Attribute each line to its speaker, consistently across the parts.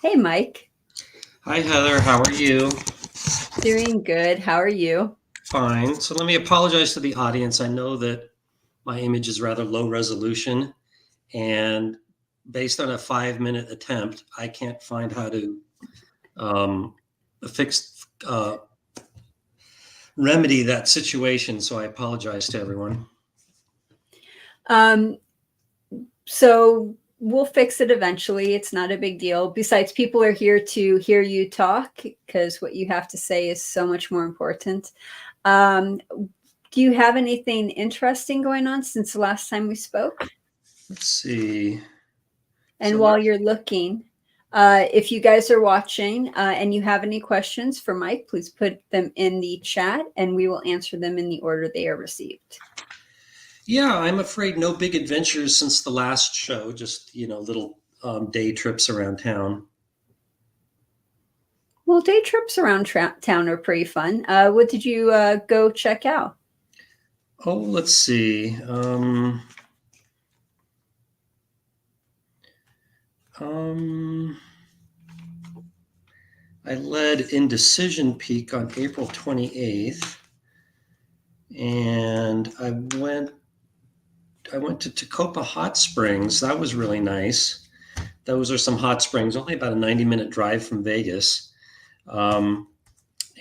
Speaker 1: Hey, Mike.
Speaker 2: Hi, Heather. How are you?
Speaker 1: Doing good. How are you?
Speaker 2: Fine. So let me apologize to the audience. I know that my image is rather low resolution, and based on a 5-minute attempt, I can't find how to um, fix remedy that situation. So I apologize to everyone.
Speaker 1: Um, so we'll fix it eventually. It's not a big deal. Besides, people are here to hear you talk because what you have to say is so much more important. Um, do you have anything interesting going on since the last time we spoke?
Speaker 2: Let's see.
Speaker 1: And
Speaker 2: So
Speaker 1: while
Speaker 2: last,
Speaker 1: you're looking, if you guys are watching and you have any questions for Mike, please put them in the chat and we will answer them in the order they are received.
Speaker 2: yeah, I'm afraid no big adventures since the last show. Just little day trips around town.
Speaker 1: Well, day trips around town are pretty fun. What did you go check out?
Speaker 2: Oh, let's see. Um, I led Indecision Peak on April 28th, and I went to Tacoma Hot Springs. That was really nice. Those are some hot springs, only about a 90-minute drive from Vegas. Um,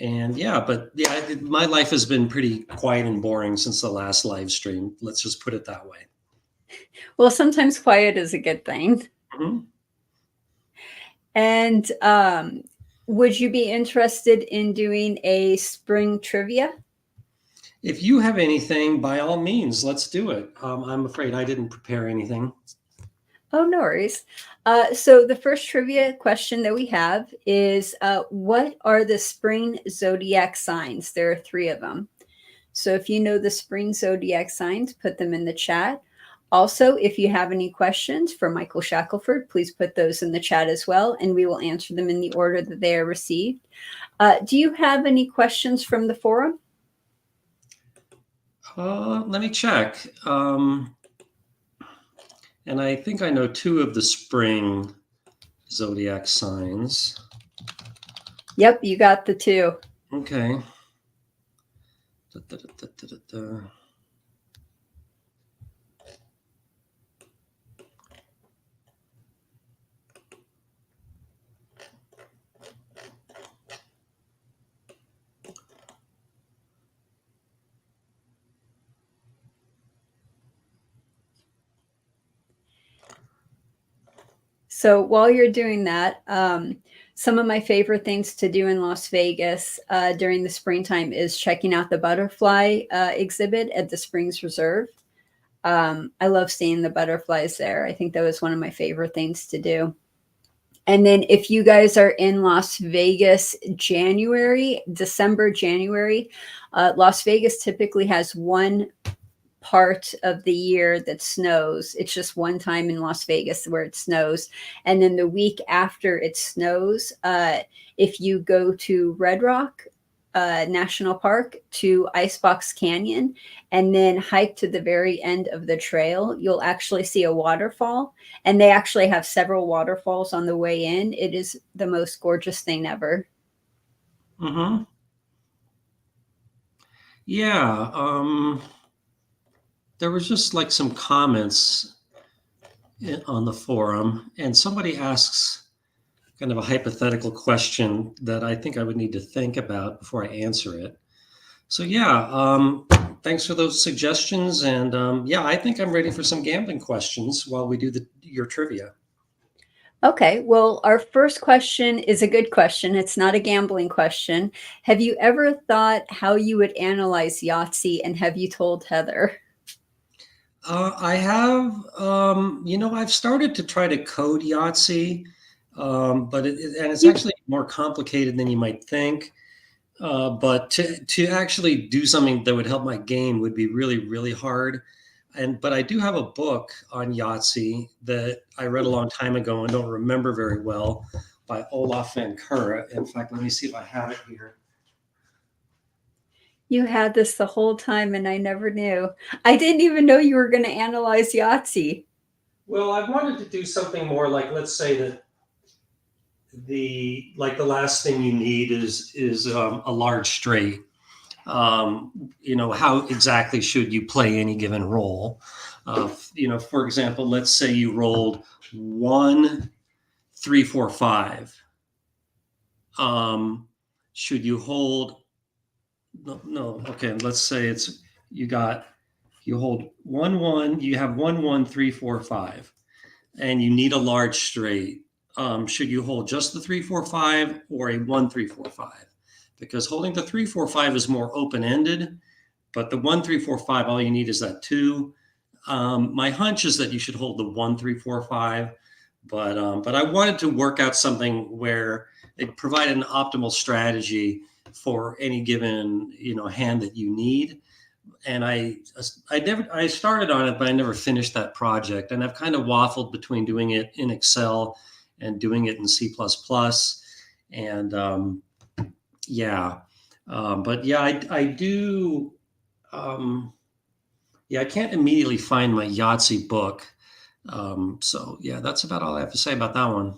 Speaker 2: and yeah, but yeah, my life has been pretty quiet and boring since the last live stream. Let's just put it that way.
Speaker 1: Well, sometimes quiet is a good thing.
Speaker 2: Mhm.
Speaker 1: And would you be interested in doing a spring trivia?
Speaker 2: If you have anything, by all means, let's do it. I'm afraid I didn't prepare anything.
Speaker 1: Oh, no worries. So the first trivia question that we have is what are the spring zodiac signs? There are three of them. So if you know the spring zodiac signs, put them in the chat. Also, if you have any questions for Michael Shackelford, please put those in the chat as well, and we will answer them in the order that they are received. Do you have any questions from the forum?
Speaker 2: Let me check. And I think I know two of the spring zodiac signs.
Speaker 1: Yep, you got the two.
Speaker 2: Okay. Da, da, da, da, da.
Speaker 1: So while you're doing that, some of my favorite things to do in Las Vegas during the springtime is checking out the butterfly exhibit at the Springs Reserve. I love seeing the butterflies there. I think that was one of my favorite things to do. And then if you guys are in Las Vegas December, January, Las Vegas typically has one part of the year that snows. It's just one time in Las Vegas where it snows. And then the week after it snows, if you go to Red Rock National Park to Icebox Canyon and then hike to the very end of the trail, you'll actually see a waterfall. And they actually have several waterfalls on the way in. It is the most gorgeous thing ever.
Speaker 2: Mm-hmm. Yeah. There was just like some comments on the forum, and somebody asks kind of a hypothetical question that I think I would need to think about before I answer it. So yeah, thanks for those suggestions, and yeah, I think I'm ready for some gambling questions while we do your trivia.
Speaker 1: Okay, well, our first question is a good question. It's not a gambling question. Have you ever thought how you would analyze Yahtzee, and have you told Heather?
Speaker 2: I have, I've started to try to code Yahtzee, and it's
Speaker 1: You
Speaker 2: actually more complicated than you might think. But to actually do something that would help my game would be really, really hard. But I do have a book on Yahtzee that I read a long time ago and don't remember very well by Olaf Van Kura. In fact, let me see if I have it here.
Speaker 1: you had this the whole time, and I never knew. I didn't even know you were going to analyze Yahtzee.
Speaker 2: Well, I wanted to do something more like, let's say that the last thing you need is a large straight. How exactly should you play any given roll? For example, let's say you rolled 1, 3, 4, 5. Should you hold? No, no. Okay, let's say it's you hold 1, 1. You have 1, 1, 3, 4, 5, and you need a large straight. Should you hold just the 3, 4, 5 or a 1, 3, 4, 5? Because holding the 3, 4, 5 is more open ended, but the 1, 3, 4, 5, all you need is that 2. My hunch is that you should hold the 1, 3, 4, 5, but I wanted to work out something where it provided an optimal strategy for any given hand that you need. And I started on it, but I never finished that project. And I've kind of waffled between doing it in Excel and doing it in C++. And yeah, but yeah, I do. Yeah, I can't immediately find my Yahtzee book. So yeah, that's about all I have to say about that one.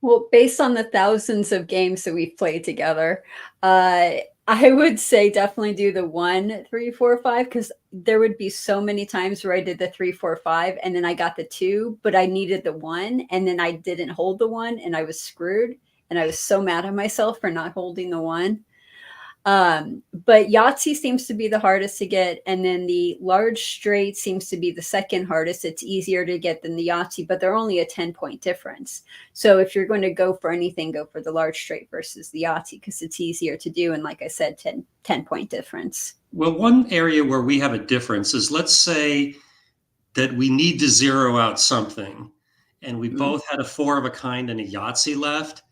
Speaker 1: Well, based on the thousands of games that we've played together, I would say definitely do the 1, 3, 4, 5, because there would be so many times where I did the 3, 4, 5, and then I got the 2, but I needed the 1, and then I didn't hold the 1, and I was screwed, and I was so mad at myself for not holding the 1. But Yahtzee seems to be the hardest to get, and then the large straight seems to be the second hardest. It's easier to get than the Yahtzee, but they're only a 10-point difference. So if you're going to go for anything, go for the large straight versus the Yahtzee because it's easier to do. And like I said, 10-point difference.
Speaker 2: Well, one area where we have a difference is, let's say that we need to zero out something, and we both had a 4 of a kind and a Yahtzee left.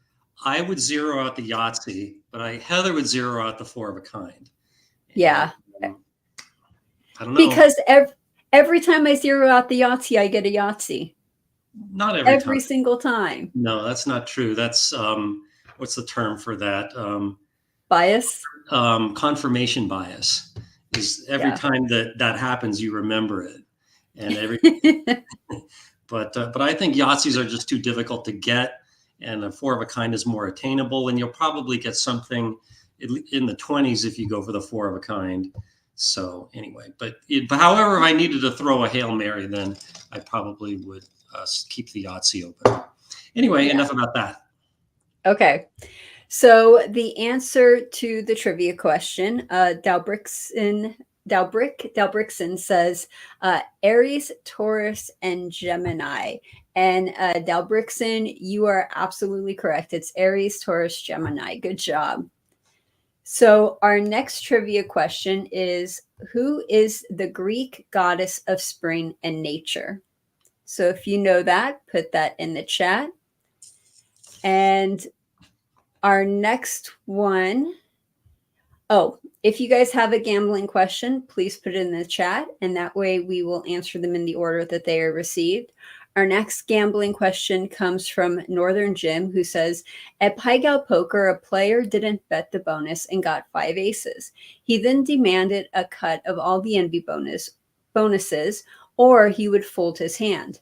Speaker 2: I would zero out the Yahtzee, but Heather would zero out the 4 of a kind.
Speaker 1: Yeah.
Speaker 2: And, I don't know.
Speaker 1: Because every time I zero out the Yahtzee, I get a Yahtzee.
Speaker 2: Not every time.
Speaker 1: Every single time.
Speaker 2: No, that's not true. That's what's the term for that?
Speaker 1: Bias?
Speaker 2: Confirmation bias. Is every time that happens, you remember it. And but I think Yahtzees are just too difficult to get, and a 4 of a kind is more attainable, and you'll probably get something in the 20s if you go for the 4 of a kind. So anyway, but however, if I needed to throw a Hail Mary, then I probably would keep the Yahtzee open. Anyway, enough about that.
Speaker 1: Okay. So the answer to the trivia question, Dalbrickson says Aries, Taurus, and Gemini. And Dalbrickson, you are absolutely correct. It's Aries, Taurus, Gemini. Good job. So our next trivia question is, who is the Greek goddess of spring and nature? So if you know that, put that in the chat. And our next one, if you guys have a gambling question, please put it in the chat, and that way we will answer them in the order that they are received. Our next gambling question comes from Northern Jim, who says, at Pai Gow Poker, a player didn't bet the bonus and got 5 aces. He then demanded a cut of all the envy bonuses, or he would fold his hand.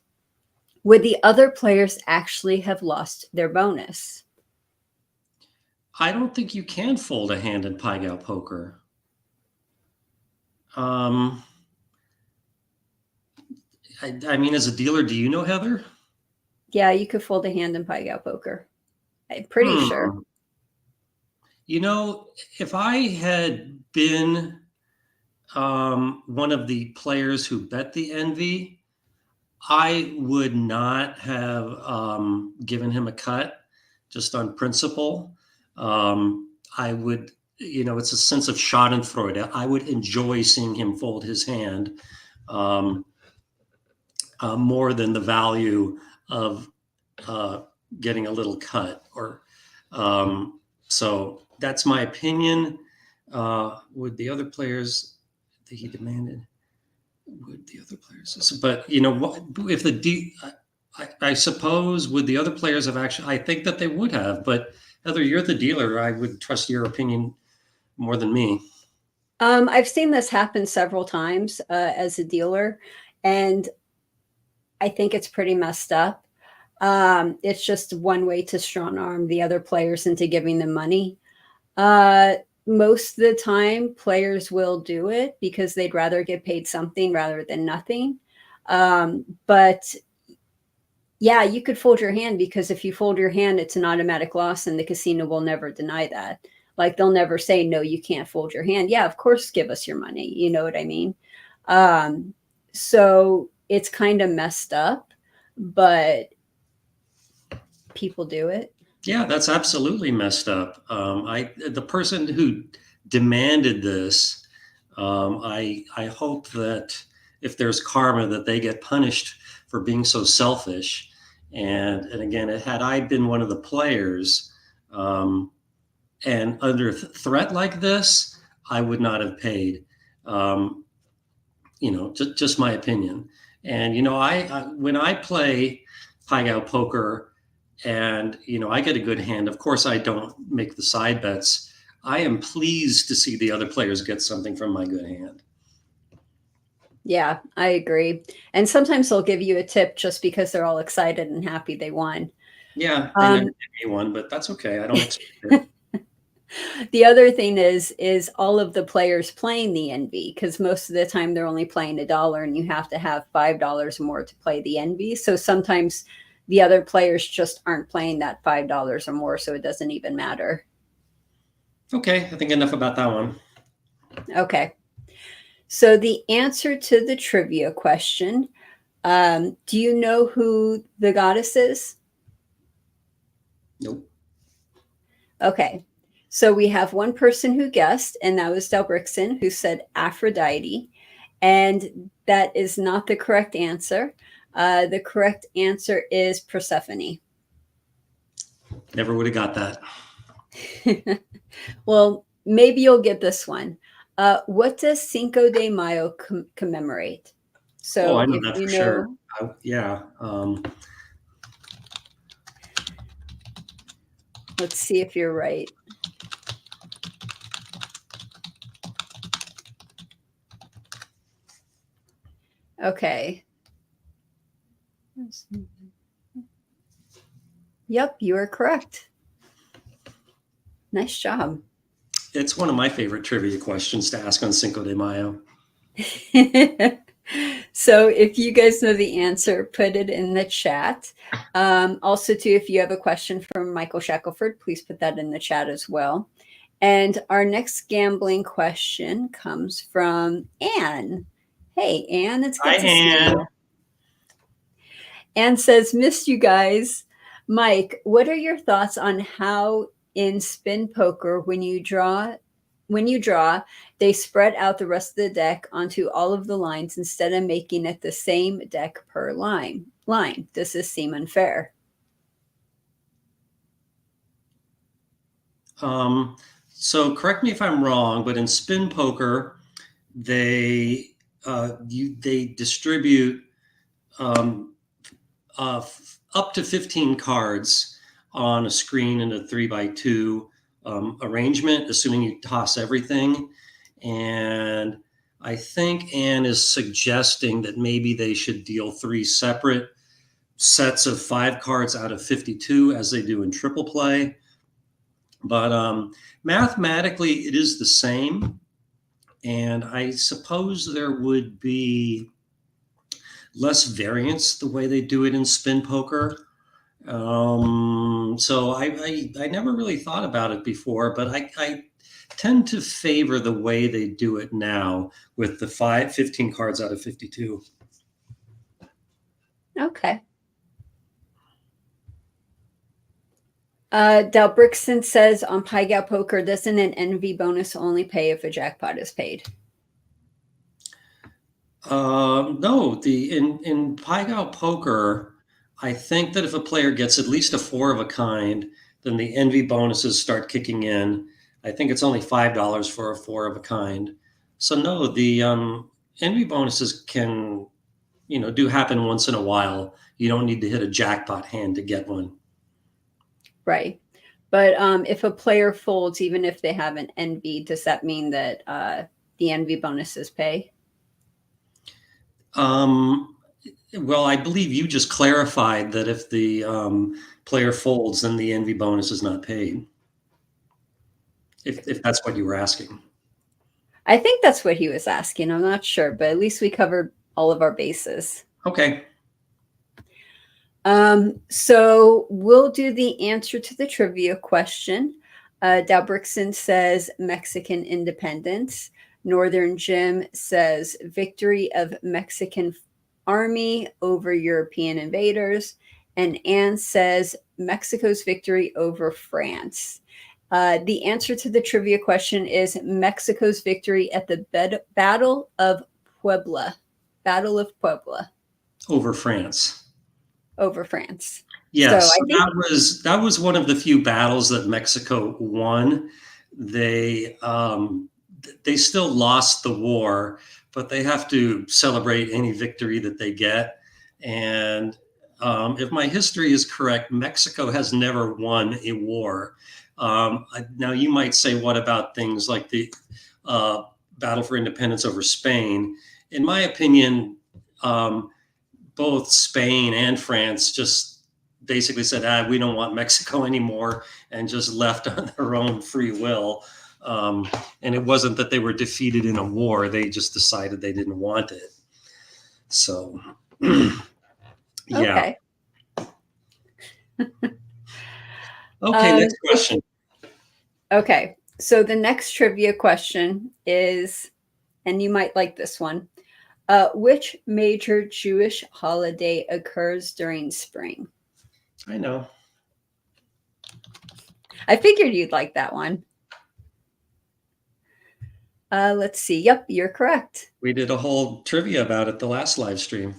Speaker 1: Would the other players actually have lost their bonus?
Speaker 2: I don't think you can fold a hand in Pai Gow Poker. I mean, as a dealer, do you know, Heather?
Speaker 1: Yeah, you could fold a hand in Pai Gow Poker. I'm pretty sure.
Speaker 2: If I had been one of the players who bet the envy, I would not have given him a cut just on principle. I would, it's a sense of schadenfreude. I would enjoy seeing him fold his hand more than the value of getting a little cut. So that's my opinion. Would the other players that he demanded? Would the other players? But if I suppose, would the other players have actually? I think that they would have. But Heather, you're the dealer. I would trust your opinion more than me.
Speaker 1: I've seen this happen several times as a dealer, and I think it's pretty messed up. It's just one way to strong arm the other players into giving them money. Uh, Most of the time, players will do it because they'd rather get paid something rather than nothing. But yeah, you could fold your hand, because if you fold your hand, it's an automatic loss, and the casino will never deny that. Like, they'll never say, no, you can't fold your hand. Yeah, of course, give us your money. You know what I mean? Um, so it's kind of messed up, but people do it.
Speaker 2: Yeah, that's absolutely messed up. The person who demanded this, I hope that if there's karma, that they get punished for being so selfish. And again, had I been one of the players, and under threat like this, I would not have paid. Um, just my opinion. And I when I play Pai Gow poker, and I get a good hand. Of course, I don't make the side bets. I am pleased to see the other players get something from my good hand.
Speaker 1: Yeah, I agree. And sometimes they'll give you a tip just because they're all excited and happy they won.
Speaker 2: Yeah, they never
Speaker 1: Um,
Speaker 2: give me one, but that's okay. I don't expect it.
Speaker 1: the other thing is all of the players playing the NV, because most of the time they're only playing $1, and you have to have $5 more to play the NV. So sometimes the other players just aren't playing that $5 or more, so it doesn't even matter.
Speaker 2: Okay, I think enough about that one.
Speaker 1: Okay. So the answer to the trivia question, do you know who the goddess is?
Speaker 2: Nope.
Speaker 1: Okay. So we have one person who guessed, and that was Del Brixton, who said Aphrodite. And that is not the correct answer. The correct answer is Persephone.
Speaker 2: Never would have got that.
Speaker 1: Well, maybe you'll get this one. What does Cinco de Mayo commemorate?
Speaker 2: Oh,
Speaker 1: So
Speaker 2: I know
Speaker 1: if
Speaker 2: that
Speaker 1: you
Speaker 2: for sure.
Speaker 1: know,
Speaker 2: Yeah.
Speaker 1: let's see if you're right. Okay. Yep, you are correct. Nice job.
Speaker 2: It's one of my favorite trivia questions to ask on Cinco de Mayo.
Speaker 1: So if you guys know the answer, put it in the chat. Also, too, if you have a question from Michael Shackelford, please put that in the chat as well. And our next gambling question comes from Anne. Hey, Anne, it's
Speaker 2: Hi,
Speaker 1: good to see
Speaker 2: Anne.
Speaker 1: you. Anne says, missed you guys. Mike, what are your thoughts on how in spin poker, when you draw, they spread out the rest of the deck onto all of the lines instead of making it the same deck per line? Does this seem unfair?
Speaker 2: So correct me if I'm wrong, but in spin poker, they distribute um, up to 15 cards on a screen in a 3x2 arrangement, assuming you toss everything. And I think Anne is suggesting that maybe they should deal 3 separate sets of 5 cards out of 52, as they do in triple play. But mathematically, it is the same. And I suppose there would be less variance the way they do it in spin poker. So I never really thought about it before, but I tend to favor the way they do it now with the 15 cards out of 52.
Speaker 1: Okay. Del Brixton says on Pai Gow Poker, doesn't an NV bonus only pay if a jackpot is paid?
Speaker 2: No, in Pai Gow poker, I think that if a player gets at least a 4 of a kind, then the envy bonuses start kicking in. I think it's only $5 for a 4 of a kind. So no, the envy bonuses can do happen once in a while. You don't need to hit a jackpot hand to get one.
Speaker 1: Right. But if a player folds, even if they have an NV, does that mean that the NV bonuses pay?
Speaker 2: Um, Well, I believe you just clarified that if the player folds, then the envy bonus is not paid. If that's what you were asking.
Speaker 1: I think that's what he was asking. I'm not sure, but at least we covered all of our bases.
Speaker 2: Okay.
Speaker 1: So we'll do the answer to the trivia question. Dalbrickson says Mexican independence. Northern Jim says victory of Mexican army over European invaders. And Anne says Mexico's victory over France. The answer to the trivia question is Mexico's victory at the Battle of Puebla. Battle of Puebla
Speaker 2: Over France.
Speaker 1: over France. So
Speaker 2: Yes,
Speaker 1: I think
Speaker 2: that was one of the few battles that Mexico won. They still lost the war, but they have to celebrate any victory that they get. And if my history is correct, Mexico has never won a war. Now you might say, what about things like the battle for independence over Spain? In my opinion, both Spain and France just basically said, we don't want Mexico anymore, and just left on their own free will. And it wasn't that they were defeated in a war, they just decided they didn't want it. So, yeah.
Speaker 1: okay.
Speaker 2: Okay, next question.
Speaker 1: Okay. So the next trivia question is, and you might like this one. Which major Jewish holiday occurs during spring?
Speaker 2: I know.
Speaker 1: I figured you'd like that one. Let's see. Yep, you're correct.
Speaker 2: We did a whole trivia about it the last live stream.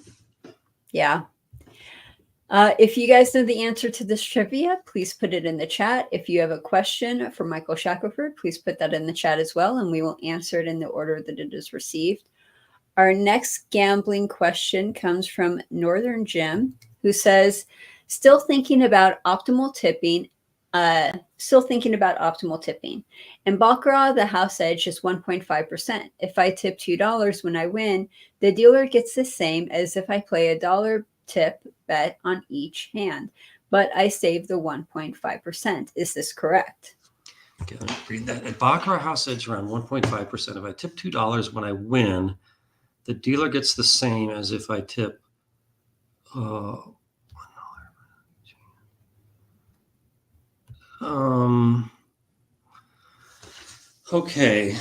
Speaker 1: Yeah. If you guys know the answer to this trivia, please put it in the chat. If you have a question for Michael Shackelford, please put that in the chat as well, and we will answer it in the order that it is received. Our next gambling question comes from Northern Jim, who says, still thinking about optimal tipping. In Baccarat, the house edge is 1.5%. If I tip $2 when I win, the dealer gets the same as if I play a dollar tip bet on each hand, but I save the 1.5%. Is this correct?
Speaker 2: Okay, let me read that. At Baccarat, house edge around 1.5%. If I tip $2 when I win, the dealer gets the same as if I tip $1. Okay.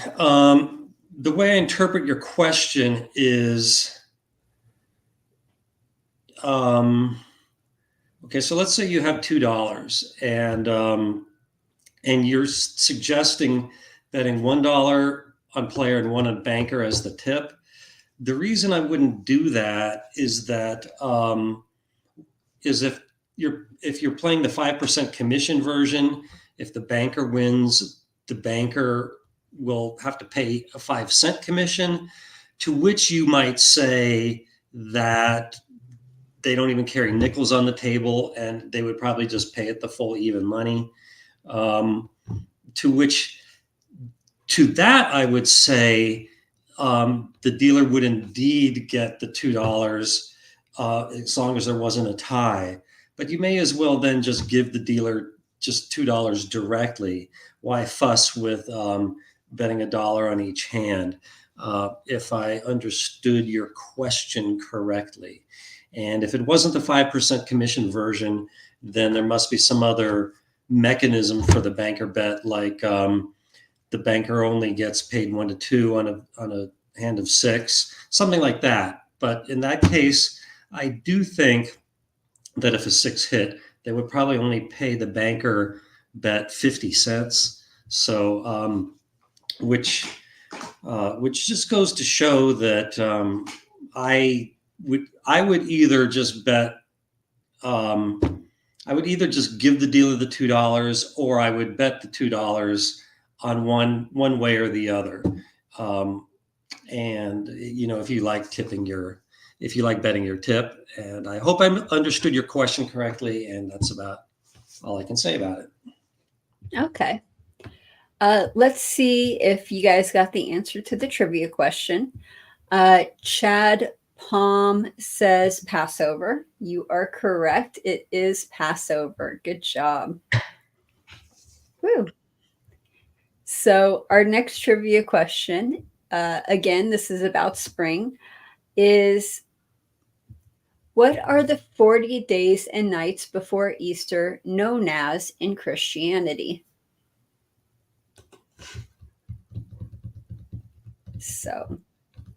Speaker 2: The way I interpret your question is, okay, so let's say you have $2 and you're suggesting betting $1 on player and one on banker as the tip. The reason I wouldn't do that is if you're playing the 5% commission version, if the banker wins, the banker will have to pay a 5-cent commission, to which you might say that they don't even carry nickels on the table and they would probably just pay it the full even money. To that, I would say the dealer would indeed get the $2 as long as there wasn't a tie. But you may as well then just give the dealer just $2 directly. Why fuss with betting $1 on each hand? If I understood your question correctly. And if it wasn't the 5% commission version, then there must be some other mechanism for the banker bet, like the banker only gets paid 1 to 2 on a hand of 6, something like that. But in that case, I do think that if a 6 hit, they would probably only pay the banker bet 50 cents. So, which just goes to show that I would either just bet. I would either just give the dealer the $2, or I would bet the $2 on one way or the other. And if you like betting your tip, and I hope I understood your question correctly, and that's about all I can say about it.
Speaker 1: Okay. Let's see if you guys got the answer to the trivia question. Chad Palm says Passover. You are correct. It is Passover. Good job. Woo. So our next trivia question, again, this is about spring, is what are the 40 days and nights before Easter known as in Christianity? So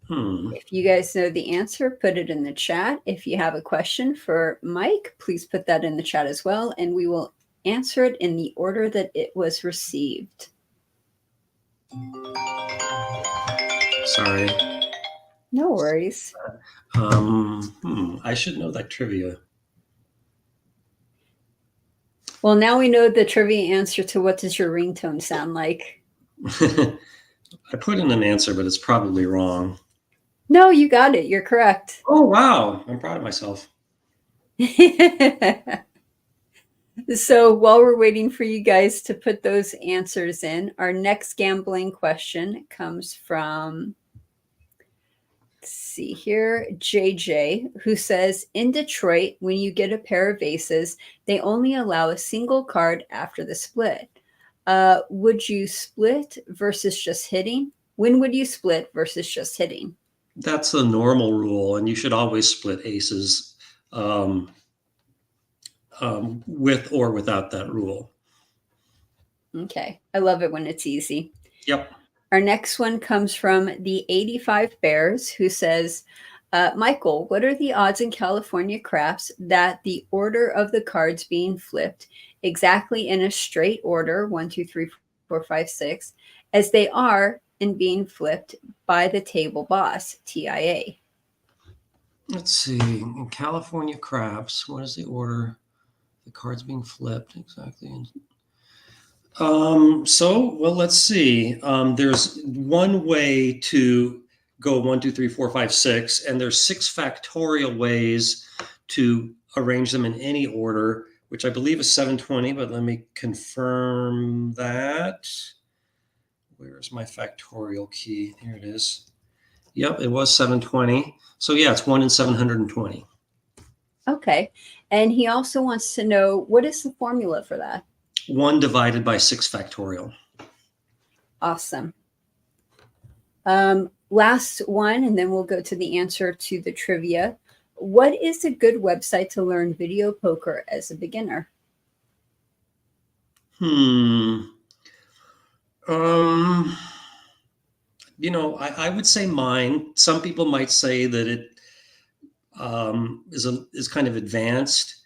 Speaker 1: if you guys know the answer, put it in the chat. If you have a question for Mike, please put that in the chat as well, and we will answer it in the order that it was received.
Speaker 2: Sorry.
Speaker 1: No worries.
Speaker 2: I should know that trivia.
Speaker 1: Well, now we know the trivia answer to what does your ringtone sound like.
Speaker 2: I put in an answer, but it's probably wrong.
Speaker 1: No, you got it. You're correct.
Speaker 2: Oh, wow. I'm proud of myself.
Speaker 1: So while we're waiting for you guys to put those answers in, our next gambling question comes from, let's see here, JJ, who says, in Detroit, when you get a pair of aces, they only allow a single card after the split. Would you split versus just hitting? When would you split versus just hitting?
Speaker 2: That's the normal rule, and you should always split aces with or without that rule.
Speaker 1: Okay. I love it when it's easy.
Speaker 2: Yep.
Speaker 1: Our next one comes from the 85 Bears, who says, Michael, what are the odds in California craps that the order of the cards being flipped exactly in a straight order, 1, 2, 3, 4, 5, 6, as they are in being flipped by the table boss, TIA?
Speaker 2: Let's see. In California craps, what is the order? The cards being flipped exactly. Well, let's see. There's one way to go 1, 2, 3, 4, 5, 6, and there's 6 factorial ways to arrange them in any order, which I believe is 720, but let me confirm that. Where's my factorial key? Here it is. Yep, it was 720. So yeah, it's 1 in 720.
Speaker 1: Okay. And he also wants to know, what is the formula for that?
Speaker 2: 1 divided by 6 factorial.
Speaker 1: Awesome. Last one, and then we'll go to the answer to the trivia. What is a good website to learn video poker as a beginner?
Speaker 2: I would say mine. Some people might say that it is kind of advanced,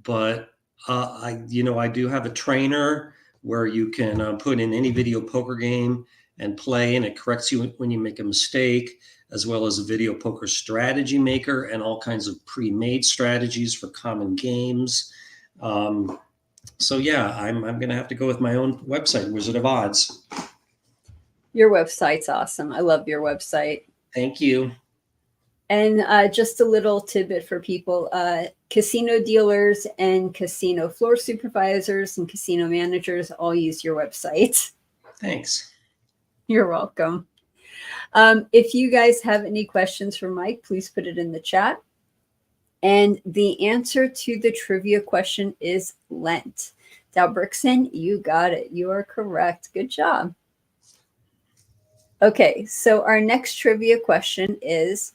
Speaker 2: but I do have a trainer where you can put in any video poker game and play, and it corrects you when you make a mistake, as well as a video poker strategy maker and all kinds of pre-made strategies for common games. So yeah, I'm going to have to go with my own website, Wizard of Odds.
Speaker 1: Your website's awesome. I love your website.
Speaker 2: Thank you.
Speaker 1: And just a little tidbit for people, casino dealers and casino floor supervisors and casino managers all use your website.
Speaker 2: Thanks.
Speaker 1: You're welcome. If you guys have any questions for Mike, please put it in the chat. And the answer to the trivia question is Lent. Dalbrickson, you got it. You are correct. Good job. Okay, so our next trivia question is,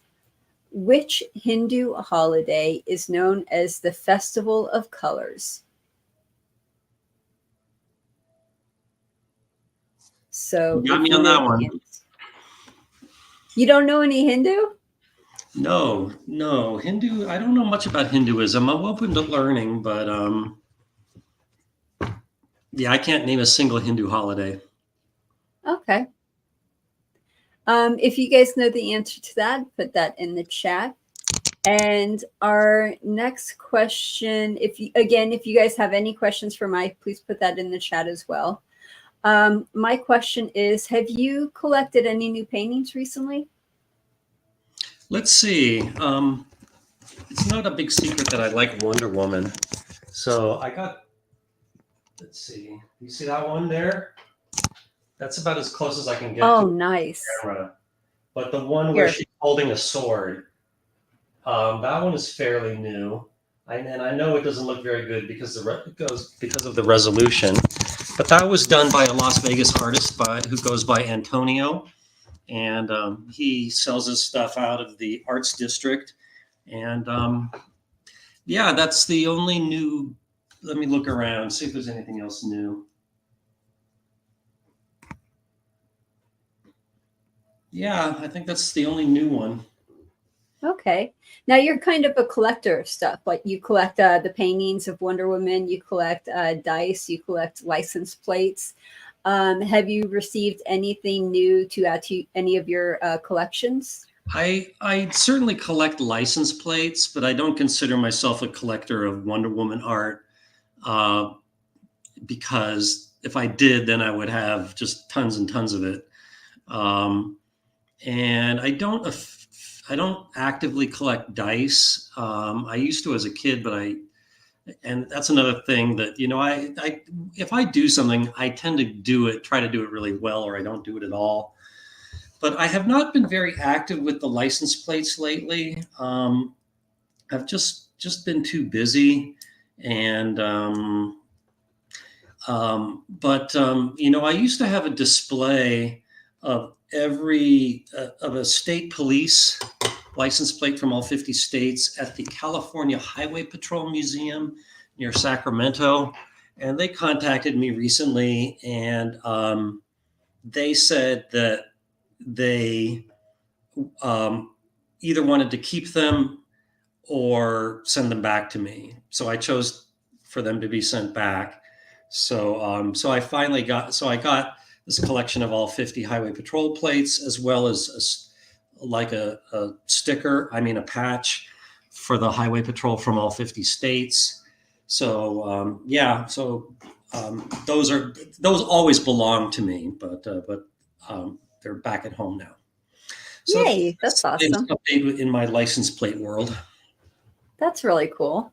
Speaker 1: which Hindu holiday is known as the Festival of Colors? So
Speaker 2: you got me on that one.
Speaker 1: You don't know any Hindu?
Speaker 2: No. Hindu, I don't know much about Hinduism. I'm open to learning, but yeah, I can't name a single Hindu holiday.
Speaker 1: Okay. If you guys know the answer to that, put that in the chat. And our next question, if you guys have any questions for Mike, please put that in the chat as well. My question is, have you collected any new paintings recently?
Speaker 2: Let's see. It's not a big secret that I like Wonder Woman. So I got, let's see. You see that one there? That's about as close as I can get to
Speaker 1: nice.
Speaker 2: the camera. But the one where she's holding a sword. That one is fairly new. And I know it doesn't look very good because because of the resolution. But that was done by a Las Vegas artist who goes by Antonio, and he sells his stuff out of the Arts District. And yeah, that's the only new. Let me look around, see if there's anything else new. Yeah, I think that's the only new one.
Speaker 1: Okay. Now you're kind of a collector of stuff. Like you collect the paintings of Wonder Woman, you collect dice, you collect license plates. Have you received anything new to add to any of your collections?
Speaker 2: I certainly collect license plates, but I don't consider myself a collector of Wonder Woman art, uh, because if I did, then I would have just tons and tons of it. Um, and I don't actively collect dice. I used to as a kid, but and that's another thing that, if I do something, I tend to try to do it really well, or I don't do it at all. But I have not been very active with the license plates lately. I've just been too busy, and I used to have a display of of a state police license plate from all 50 states at the California Highway Patrol Museum near Sacramento. And they contacted me recently, and they said that they either wanted to keep them or send them back to me. So I chose for them to be sent back. So I got this collection of all 50 highway patrol plates, as well as a sticker, a patch for the highway patrol from all 50 states. So those always belong to me, but they're back at home now. So
Speaker 1: Yay, that's
Speaker 2: that's the latest
Speaker 1: awesome.
Speaker 2: update in my license plate world.
Speaker 1: That's really cool.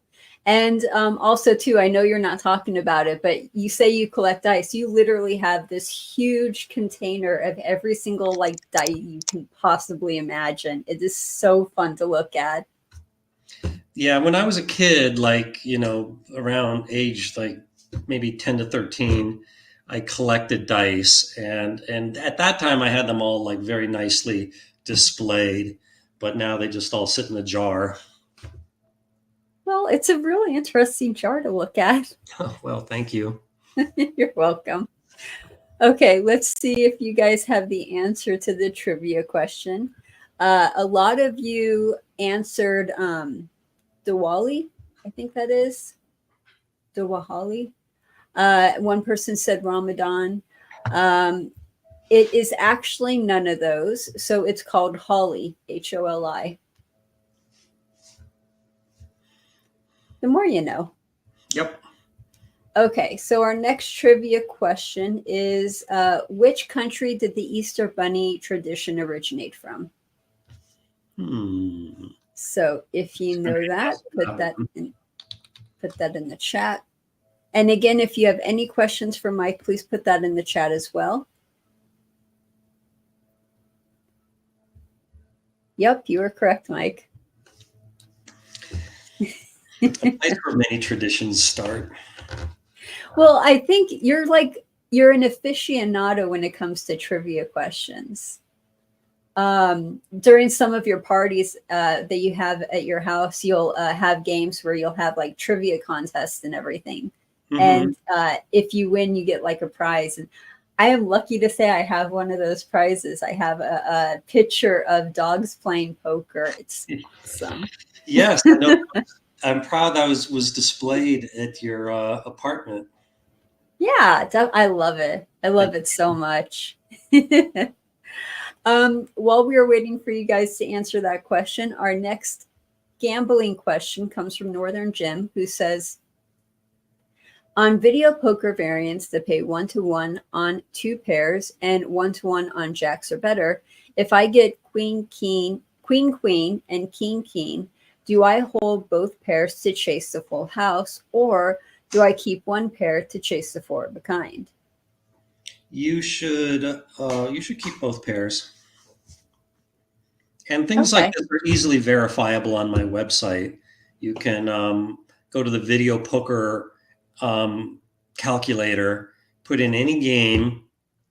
Speaker 1: And also, too, I know you're not talking about it, but you say you collect dice. You literally have this huge container of every single like die you can possibly imagine. It is so fun to look at.
Speaker 2: Yeah, when I was a kid, around age like maybe 10 to 13, I collected dice, and at that time I had them all like very nicely displayed, but now they just all sit in a jar.
Speaker 1: Well, it's a really interesting jar to look at.
Speaker 2: Oh, well, thank you.
Speaker 1: You're welcome. Okay, let's see if you guys have the answer to the trivia question. A lot of you answered Diwali, I think that is. Diwali. One person said Ramadan. Um, it is actually none of those. So it's called Holi, Holi. The more you know.
Speaker 2: Yep.
Speaker 1: Okay, so our next trivia question is which country did the Easter Bunny tradition originate from? So if you know that, put that in the chat. And again, if you have any questions for Mike, please put that in the chat as well. Yep, you are correct, Mike.
Speaker 2: A place where many traditions start.
Speaker 1: Well, I think you're an aficionado when it comes to trivia questions. During some of your parties that you have at your house, you'll have games where you'll have like trivia contests and everything. Mm-hmm. And if you win, you get like a prize. And I am lucky to say I have one of those prizes. I have a picture of dogs playing poker. It's awesome.
Speaker 2: Yes, I know. I'm proud that was displayed at your apartment.
Speaker 1: Yeah, I love it. I love it so much. While we are waiting for you guys to answer that question, our next gambling question comes from Northern Jim, who says, on video poker variants that pay 1-to-1 on 2 pairs and 1-to-1 on jacks or better, if I get queen, queen, and king, do I hold both pairs to chase the full house, or do I keep one pair to chase the 4 of a kind?
Speaker 2: You should keep both pairs. And things like
Speaker 1: Okay.
Speaker 2: this are easily verifiable on my website. You can go to the video poker um, calculator, put in any game,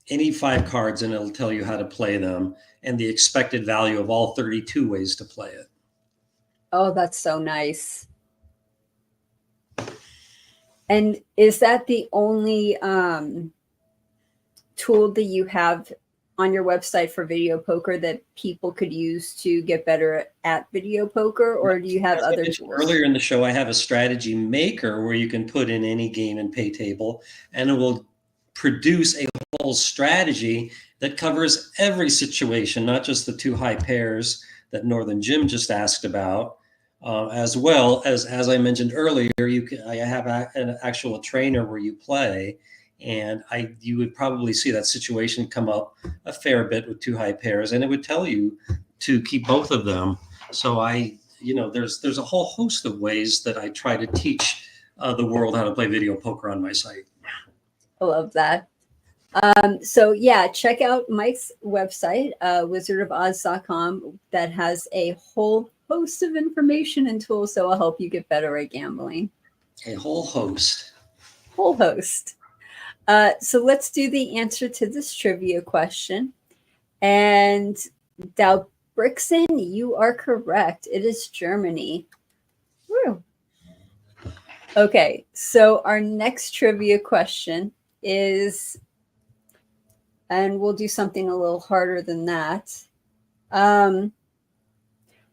Speaker 2: any 5 cards, and it'll tell you how to play them and the expected value of all 32 ways to play it.
Speaker 1: Oh, that's so nice. And is that the only tool that you have on your website for video poker that people could use to get better at video poker, or do you have
Speaker 2: As I
Speaker 1: other
Speaker 2: mentioned
Speaker 1: tools?
Speaker 2: earlier in the show, I have a strategy maker where you can put in any game and pay table, and it will produce a whole strategy that covers every situation, not just the 2 high pairs that Northern Jim just asked about. As well as I mentioned earlier, I have an actual trainer where you play, and you would probably see that situation come up a fair bit with 2 high pairs, and it would tell you to keep both of them. So there's a whole host of ways that I try to teach the world how to play video poker on my site.
Speaker 1: I love that. So yeah, check out Mike's website, wizardofoz.com, that has a whole host of information and tools that will help you get better at gambling.
Speaker 2: A whole host.
Speaker 1: Whole host. So let's do the answer to this trivia question. And Dalbrixen, you are correct. It is Germany. Woo. Okay, so our next trivia question is, and we'll do something a little harder than that.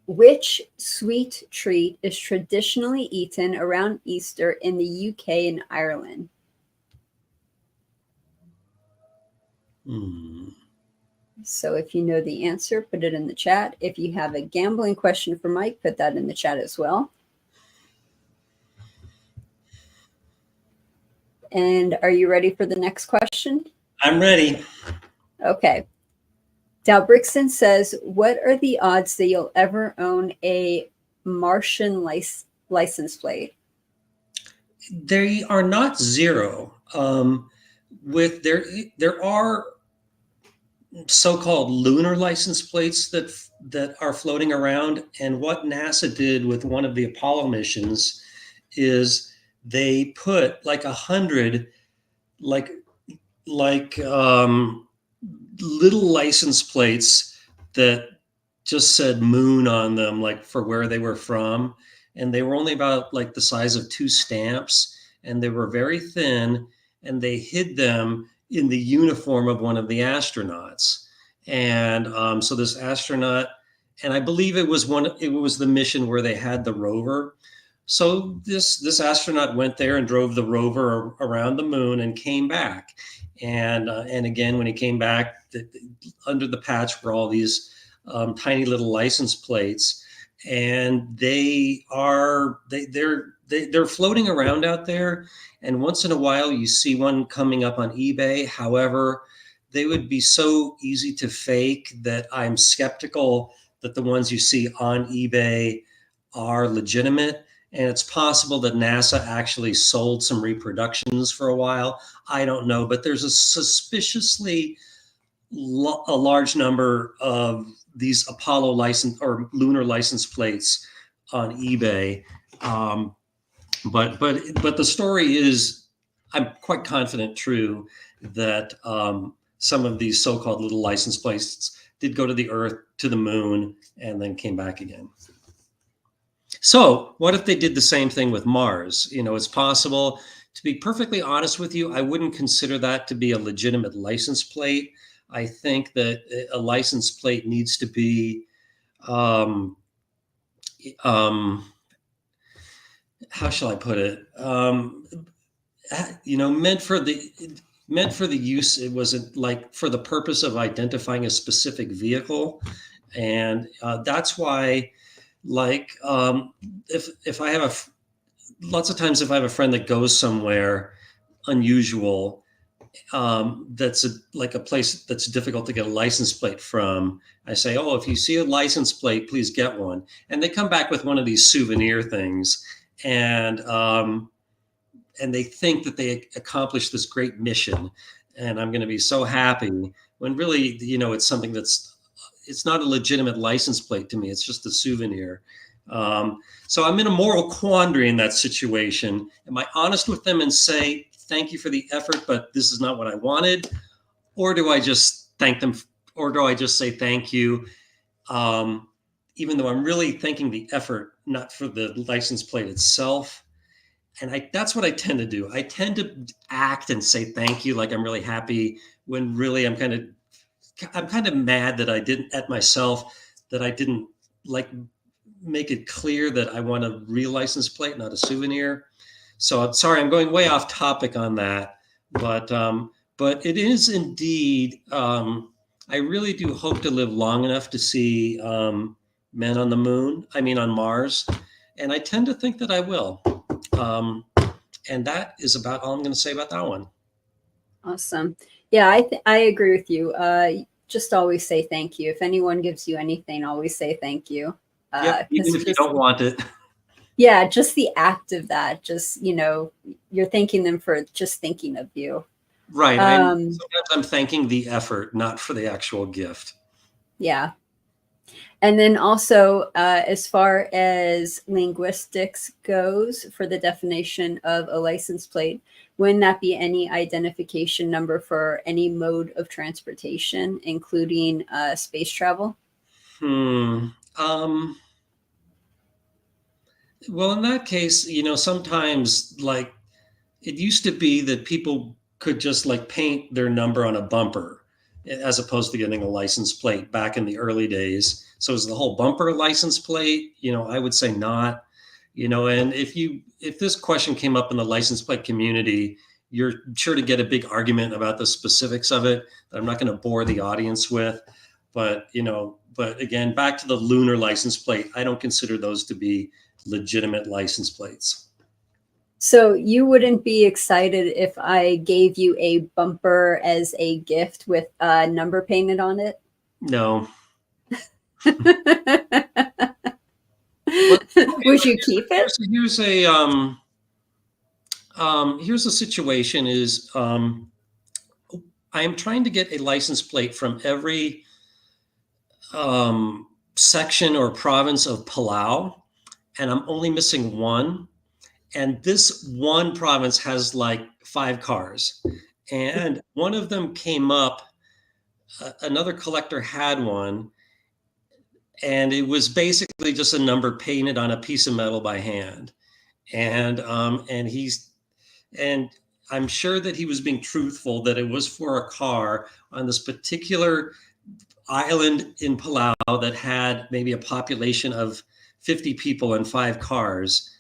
Speaker 1: Which sweet treat is traditionally eaten around Easter in the UK and Ireland? So if you know the answer, put it in the chat. If you have a gambling question for Mike, put that in the chat as well. And are you ready for the next question?
Speaker 2: I'm ready.
Speaker 1: Okay. Dalbrixen says, what are the odds that you'll ever own a Martian license plate?
Speaker 2: They are not zero. There are so-called lunar license plates that are floating around, and what NASA did with one of the Apollo missions is they put like 100 like little license plates that just said moon on them, like for where they were from, and they were only about like the size of 2 stamps, and they were very thin, and they hid them in the uniform of one of the astronauts. And so this astronaut, and I believe it was the mission where they had the rover. So this astronaut went there and drove the rover around the moon and came back. And again, when he came back, under the patch were all these tiny little license plates, and they're floating around out there. And once in a while, you see one coming up on eBay. However, they would be so easy to fake that I'm skeptical that the ones you see on eBay are legitimate. And it's possible that NASA actually sold some reproductions for a while. I don't know, but there's a suspiciously a large number of these Apollo license or lunar license plates on eBay. But the story is, I'm quite confident, true, that some of these so-called little license plates did go to the Earth, to the moon, and then came back again. So what if they did the same thing with Mars? It's possible. To be perfectly honest with you, I wouldn't consider that to be a legitimate license plate. I think that a license plate needs to be, how shall I put it? Meant for the use. It wasn't like for the purpose of identifying a specific vehicle, and that's why. If I have lots of times, if I have a friend that goes somewhere unusual, that's like a place that's difficult to get a license plate from, I say, oh, if you see a license plate, please get one. And they come back with one of these souvenir things, and they think that they accomplished this great mission, and I'm going to be so happy, when really, it's something that's it's not a legitimate license plate to me. It's just a souvenir. So I'm in a moral quandary in that situation. Am I honest with them and say, thank you for the effort, but this is not what I wanted? Or do I just thank them? Or do I just say thank you? Even though I'm really thanking the effort, not for the license plate itself. And that's what I tend to do. I tend to act and say thank you, like I'm really happy, when really I'm kind of mad that I didn't at myself, that I didn't like make it clear that I want a real license plate, not a souvenir. So I'm sorry, I'm going way off topic on that, but it is indeed. I really do hope to live long enough to see men on the moon. I mean, on Mars, and I tend to think that I will. And that is about all I'm going to say about that one.
Speaker 1: Awesome. Yeah, I agree with you. Just always say thank you. If anyone gives you anything, always say thank you.
Speaker 2: Yeah, even if you don't want it.
Speaker 1: Yeah, just the act of that, just, you're thanking them for just thinking of you.
Speaker 2: Right. Sometimes I'm thanking the effort, not for the actual gift.
Speaker 1: Yeah. And then also, as far as linguistics goes, for the definition of a license plate, wouldn't that be any identification number for any mode of transportation, including space travel?
Speaker 2: Well, in that case, sometimes like it used to be that people could just like paint their number on a bumper as opposed to getting a license plate back in the early days. So is the whole bumper license plate? I would say not. And if this question came up in the license plate community, you're sure to get a big argument about the specifics of it that I'm not going to bore the audience with. But again, back to the lunar license plate, I don't consider those to be legitimate license plates.
Speaker 1: So you wouldn't be excited if I gave you a bumper as a gift with a number painted on it?
Speaker 2: No.
Speaker 1: Would you keep it?
Speaker 2: Here's a situation is I am trying to get a license plate from every section or province of Palau, and I'm only missing one. And this one province has like 5 cars. And one of them came up, another collector had one, and it was basically just a number painted on a piece of metal by hand. And I'm sure that he was being truthful that it was for a car on this particular island in Palau that had maybe a population of 50 people and 5 cars.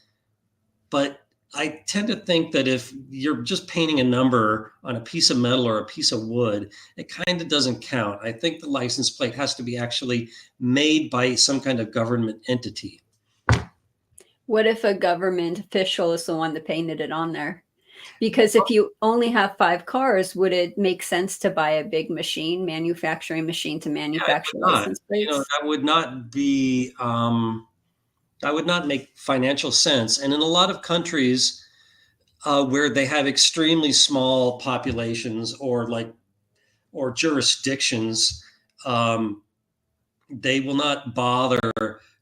Speaker 2: But I tend to think that if you're just painting a number on a piece of metal or a piece of wood, it kind of doesn't count. I think the license plate has to be actually made by some kind of government entity.
Speaker 1: What if a government official is the one that painted it on there? Because if you only have 5 cars, would it make sense to buy a big manufacturing machine to manufacture license plates?
Speaker 2: That would not be that would not make financial sense. And in a lot of countries where they have extremely small populations or jurisdictions, they will not bother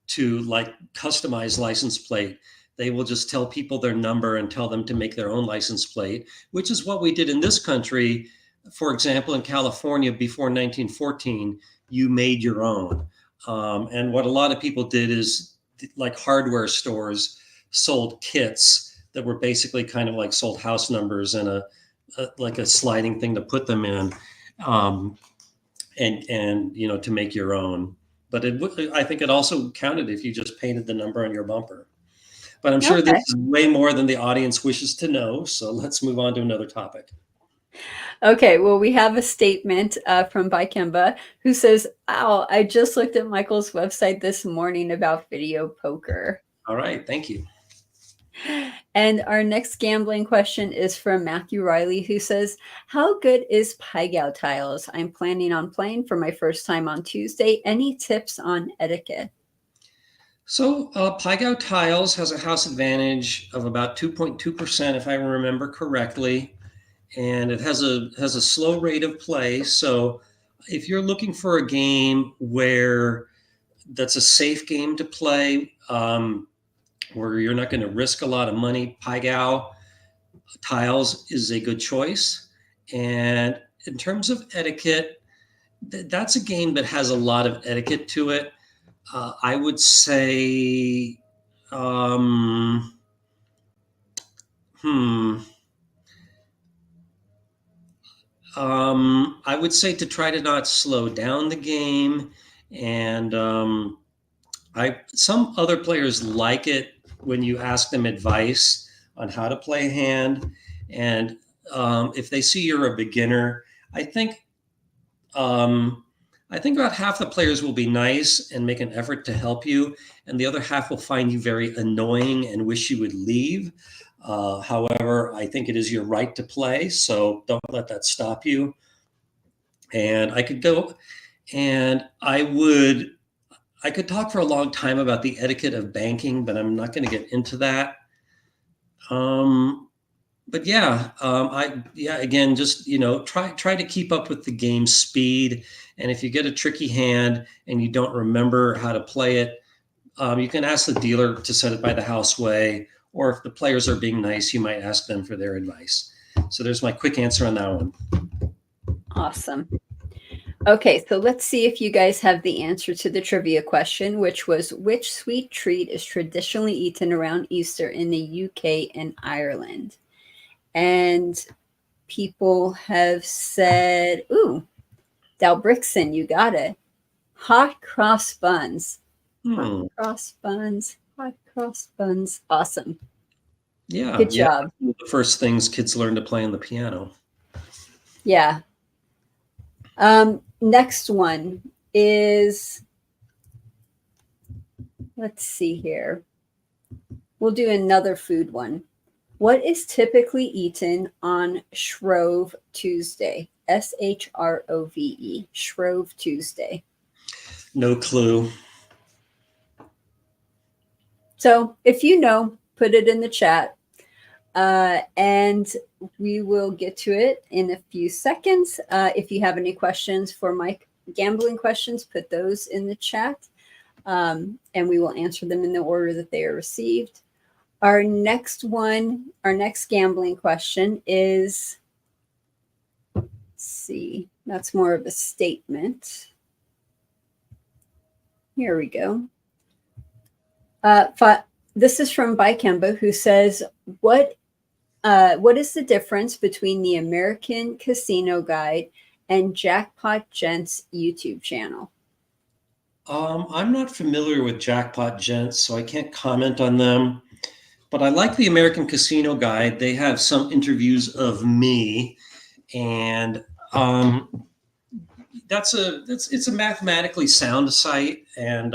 Speaker 2: to like customize license plate. They will just tell people their number and tell them to make their own license plate, which is what we did in this country. For example, in California before 1914, you made your own. And what a lot of people did is like hardware stores sold kits that were basically kind of like sold house numbers and a sliding thing to put them in, and to make your own. But I think it also counted if you just painted the number on your bumper. But I'm sure this is way more than the audience wishes to know. So let's move on to another topic.
Speaker 1: Okay, well, we have a statement from Bikemba who says, "Ow, I just looked at Michael's website this morning about video poker."
Speaker 2: All right, thank you.
Speaker 1: And our next gambling question is from Matthew Riley, who says, "How good is Pai Gow Tiles? I'm planning on playing for my first time on Tuesday. Any tips on etiquette?"
Speaker 2: So Pai Gow Tiles has a house advantage of about 2.2%, if I remember correctly. And it has a slow rate of play. So If you're looking for a game where that's a safe game to play, where you're not going to risk a lot of money, Pai Gow Tiles is a good choice. And in terms of etiquette, that's a game that has a lot of etiquette to it. I would say, um, hmm, I would say to try to not slow down the game. And some other players like it when you ask them advice on how to play a hand. And if they see you're a beginner, I think Um, I think about half the players will be nice and make an effort to help you, and the other half will find you very annoying and wish you would leave. However, I think it is your right to play, so don't let that stop you. And I could go and I could talk for a long time about the etiquette of banking, but I'm not going to get into that. Um, but yeah, again, just try to keep up with the game speed. And if you get a tricky hand and you don't remember how to play it, you can ask the dealer to set it by the house way. Or if the players are being nice, you might ask them for their advice. So there's my quick answer on that one.
Speaker 1: Awesome. Okay, so let's see if you guys have the answer to the trivia question, which was which sweet treat is traditionally eaten around Easter in the UK and Ireland? And people have said, ooh, Dalbrixon, you got it. Hot cross buns. Hot cross buns. Hot cross buns. Awesome.
Speaker 2: Yeah,
Speaker 1: Good job.
Speaker 2: The first things kids learn to play on the piano.
Speaker 1: Yeah. Next one is, let's see here. We'll do another food one. What is typically eaten on Shrove Tuesday? Shrove. Shrove Tuesday.
Speaker 2: No clue.
Speaker 1: So if you know, put it in the chat. And we will get to it in a few seconds. If you have any questions for Mike, gambling questions, put those in the chat, and we will answer them in the order that they are received. Our next gambling question is, let's see, that's more of a statement. Here we go. This is from Bikemba, who says, what is the difference between the American Casino Guide and Jackpot Gent's YouTube channel?
Speaker 2: I'm not familiar with Jackpot Gents, so I can't comment on them. But I like the American Casino Guide. They have some interviews of me, and it's a mathematically sound site, and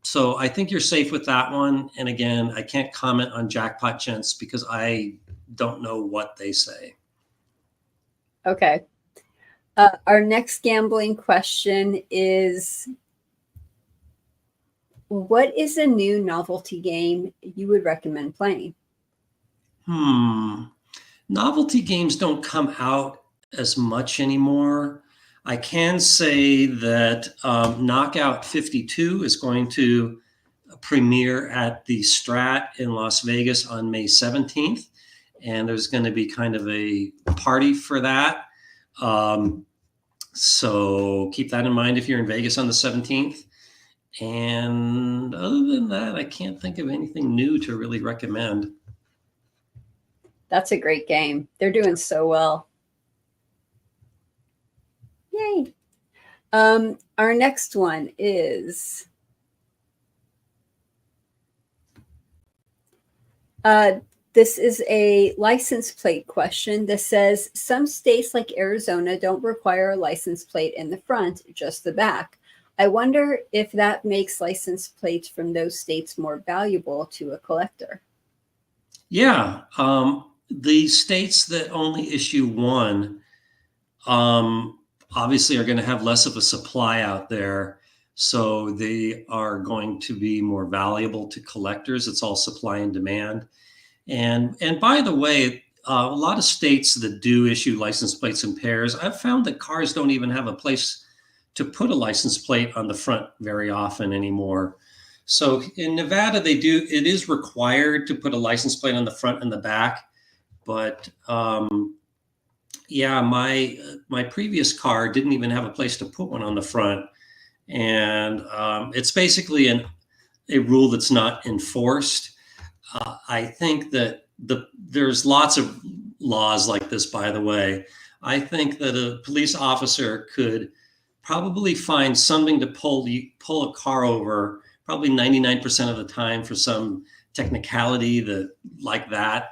Speaker 2: so I think you're safe with that one. And again, I can't comment on Jackpot Gents because I don't know what they say.
Speaker 1: Okay. Our next gambling question is, what is a new novelty game you would recommend playing?
Speaker 2: Novelty games don't come out as much anymore. I can say that Knockout 52 is going to premiere at the Strat in Las Vegas on May 17th. And there's going to be kind of a party for that. So keep that in mind if you're in Vegas on the 17th. And other than that, I can't think of anything new to really recommend.
Speaker 1: That's a great game. They're doing so well. Yay. Our next one is, this is a license plate question that says some states like Arizona don't require a license plate in the front, just the back. I wonder if that makes license plates from those states more valuable to a collector.
Speaker 2: Yeah. The states that only issue one obviously are going to have less of a supply out there. So they are going to be more valuable to collectors. It's all supply and demand. And by the way, a lot of states that do issue license plates in pairs, I've found that cars don't even have a place to put a license plate on the front very often anymore. So in Nevada, they do, it is required to put a license plate on the front and the back. But yeah, my previous car didn't even have a place to put one on the front. And it's basically a rule that's not enforced. I think that there's lots of laws like this, by the way. I think that a police officer could probably find something to pull a car over, probably 99% of the time, for some technicality that like that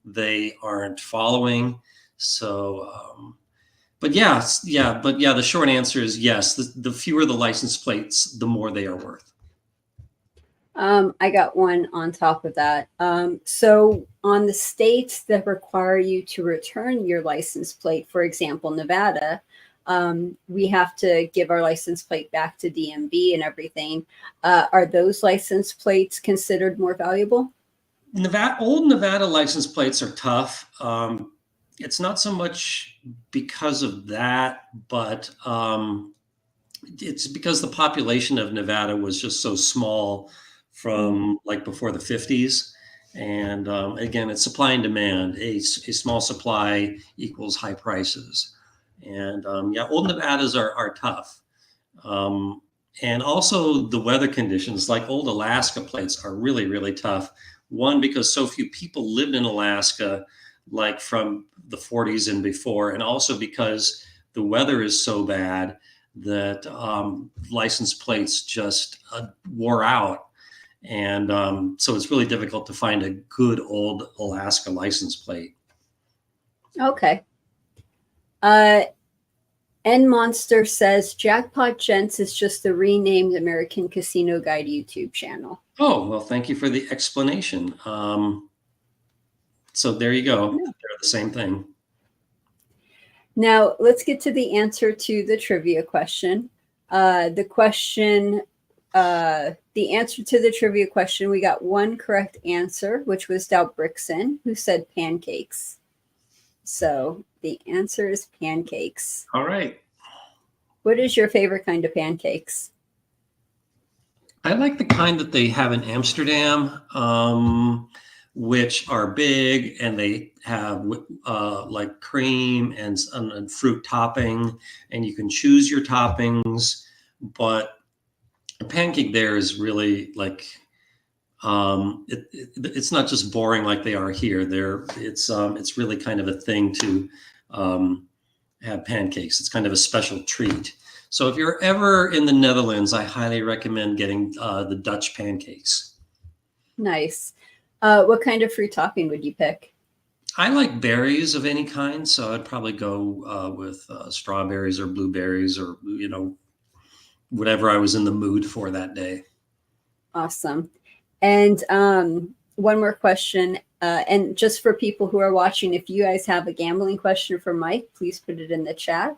Speaker 2: they aren't following. So, but yeah, the short answer is yes. The fewer the license plates, the more they are worth.
Speaker 1: I got one on top of that. So on the states that require you to return your license plate, for example, Nevada, we have to give our license plate back to DMV and everything. Are those license plates considered more valuable?
Speaker 2: Old Nevada license plates are tough. It's not so much because of that, but it's because the population of Nevada was just so small from like before the 50s. And again, it's supply and demand. A small supply equals high prices. And yeah, old Nevadas are tough. Um, and also the weather conditions, like old Alaska plates, are really, really tough. One, because so few people lived in Alaska, like from the 40s and before, and also because the weather is so bad that license plates just wore out. And so it's really difficult to find a good old Alaska license plate.
Speaker 1: Okay. N Monster says Jackpot Gents is just the renamed American Casino Guide YouTube channel.
Speaker 2: Oh, well, thank you for the explanation. So there you go.
Speaker 1: Yeah.
Speaker 2: They're the same thing.
Speaker 1: Now let's get to the answer to the trivia question. The answer to the trivia question, we got one correct answer, which was Dow Brixon, who said pancakes. So the answer is pancakes.
Speaker 2: All right.
Speaker 1: What is your favorite kind of pancakes?
Speaker 2: I like the kind that they have in Amsterdam, which are big and they have like cream and fruit topping, and you can choose your toppings. But a pancake there is really like it's not just boring like they are here. It's really kind of a thing to have pancakes. It's kind of a special treat. So if you're ever in the Netherlands, I highly recommend getting the Dutch pancakes.
Speaker 1: Nice. What kind of fruit topping would you pick?
Speaker 2: I like berries of any kind, so I'd probably go with strawberries or blueberries or whatever I was in the mood for that day.
Speaker 1: Awesome. And one more question. And just for people who are watching, if you guys have a gambling question for Mike, please put it in the chat.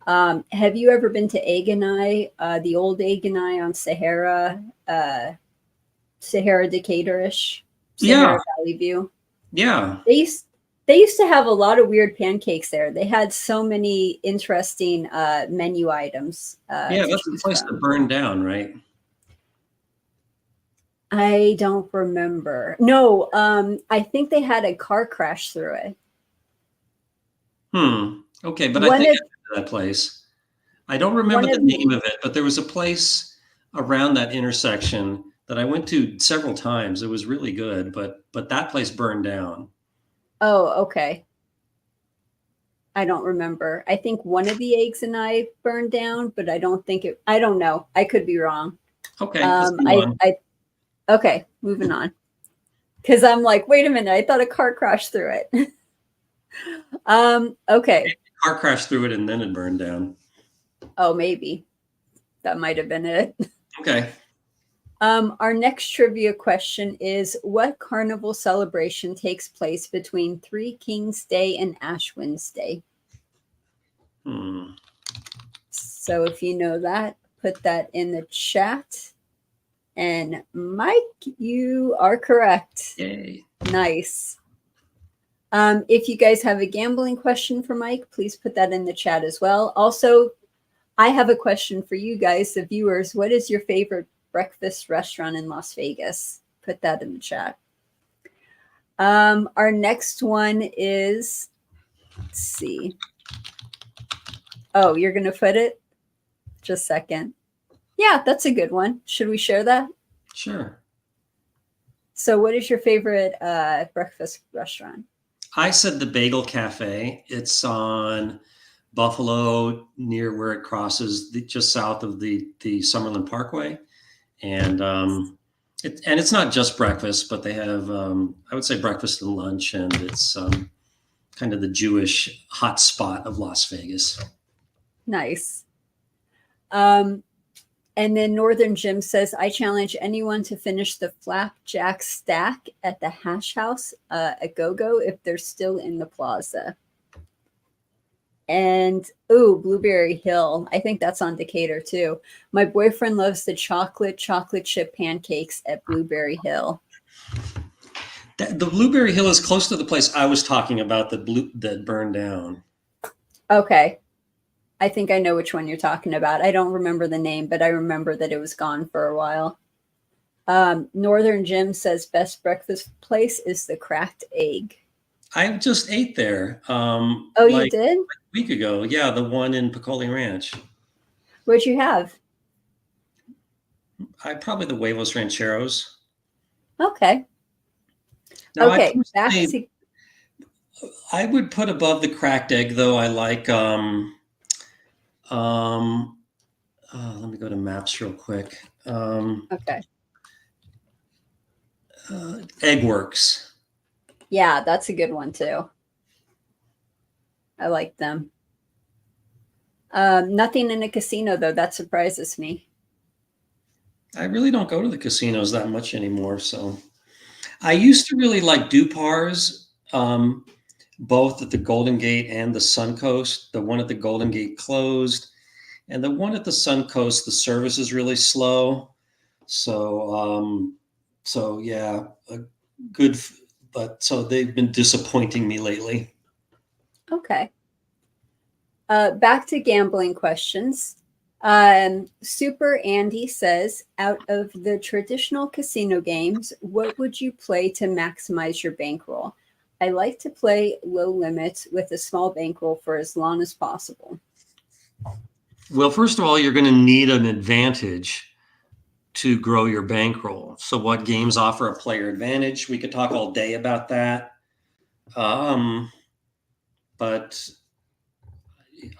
Speaker 1: Have you ever been to Agenai, the old Agenai on Sahara Decatur-ish, Sahara Valley View?
Speaker 2: Yeah.
Speaker 1: They used to have a lot of weird pancakes there. They had so many interesting menu items.
Speaker 2: Yeah, that's the place that burned down, right?
Speaker 1: I don't remember. No, I think they had a car crash through it.
Speaker 2: Okay, but I think I went to that place. I don't remember the name of it, but there was a place around that intersection that I went to several times. It was really good, but that place burned down.
Speaker 1: Oh, okay. I don't remember. I think one of the eggs and I burned down, but I don't know. I could be wrong.
Speaker 2: Okay.
Speaker 1: Okay, moving on. Because I'm like, wait a minute, I thought a car crashed through it. Okay.
Speaker 2: Car crashed through it and then it burned down.
Speaker 1: Oh, maybe. That might have been it.
Speaker 2: Okay.
Speaker 1: Our next trivia question is, what carnival celebration takes place between Three Kings Day and Ash Wednesday? So if you know that, put that in the chat. And Mike, you are correct.
Speaker 2: Yay.
Speaker 1: Nice. If you guys have a gambling question for Mike, please put that in the chat as well. Also, I have a question for you guys, the viewers. What is your favorite breakfast restaurant in Las Vegas? Put that in the chat. Our next one is, let's see. Oh, you're going to put it? Just a second. Yeah, that's a good one. Should we share that?
Speaker 2: Sure.
Speaker 1: So what is your favorite breakfast restaurant?
Speaker 2: I said the Bagel Cafe. It's on Buffalo near where it crosses just south of the Summerlin Parkway. And it's not just breakfast, but they have, I would say, breakfast and lunch. And it's kind of the Jewish hot spot of Las Vegas.
Speaker 1: Nice. And then Northern Jim says, I challenge anyone to finish the flapjack stack at the Hash House at Go-Go if they're still in the plaza. And, Blueberry Hill. I think that's on Decatur, too. My boyfriend loves the chocolate chip pancakes at Blueberry Hill.
Speaker 2: The Blueberry Hill is close to the place I was talking about that burned down.
Speaker 1: Okay. I think I know which one you're talking about. I don't remember the name, but I remember that it was gone for a while. Northern Jim says best breakfast place is the Cracked Egg.
Speaker 2: I just ate there.
Speaker 1: You did?
Speaker 2: A week ago. Yeah, the one in Piccoli Ranch.
Speaker 1: What'd you have?
Speaker 2: Probably the Huevos Rancheros.
Speaker 1: Okay.
Speaker 2: Now,
Speaker 1: okay.
Speaker 2: I would put above the Cracked Egg, though. I like let me go to maps real quick.
Speaker 1: Okay.
Speaker 2: Eggworks.
Speaker 1: Yeah, that's a good one too. I like them. Nothing in a casino though. That surprises me.
Speaker 2: I really don't go to the casinos that much anymore. So I used to really like Dupar's, both at the Golden Gate and the Suncoast. The one at the Golden Gate closed. And the one at the Suncoast, the service is really slow. So, yeah, good. But so they've been disappointing me lately.
Speaker 1: Okay. Back to gambling questions. Super Andy says, out of the traditional casino games, what would you play to maximize your bankroll? I like to play low limits with a small bankroll for as long as possible.
Speaker 2: Well, first of all, you're going to need an advantage to grow your bankroll. So what games offer a player advantage? We could talk all day about that. But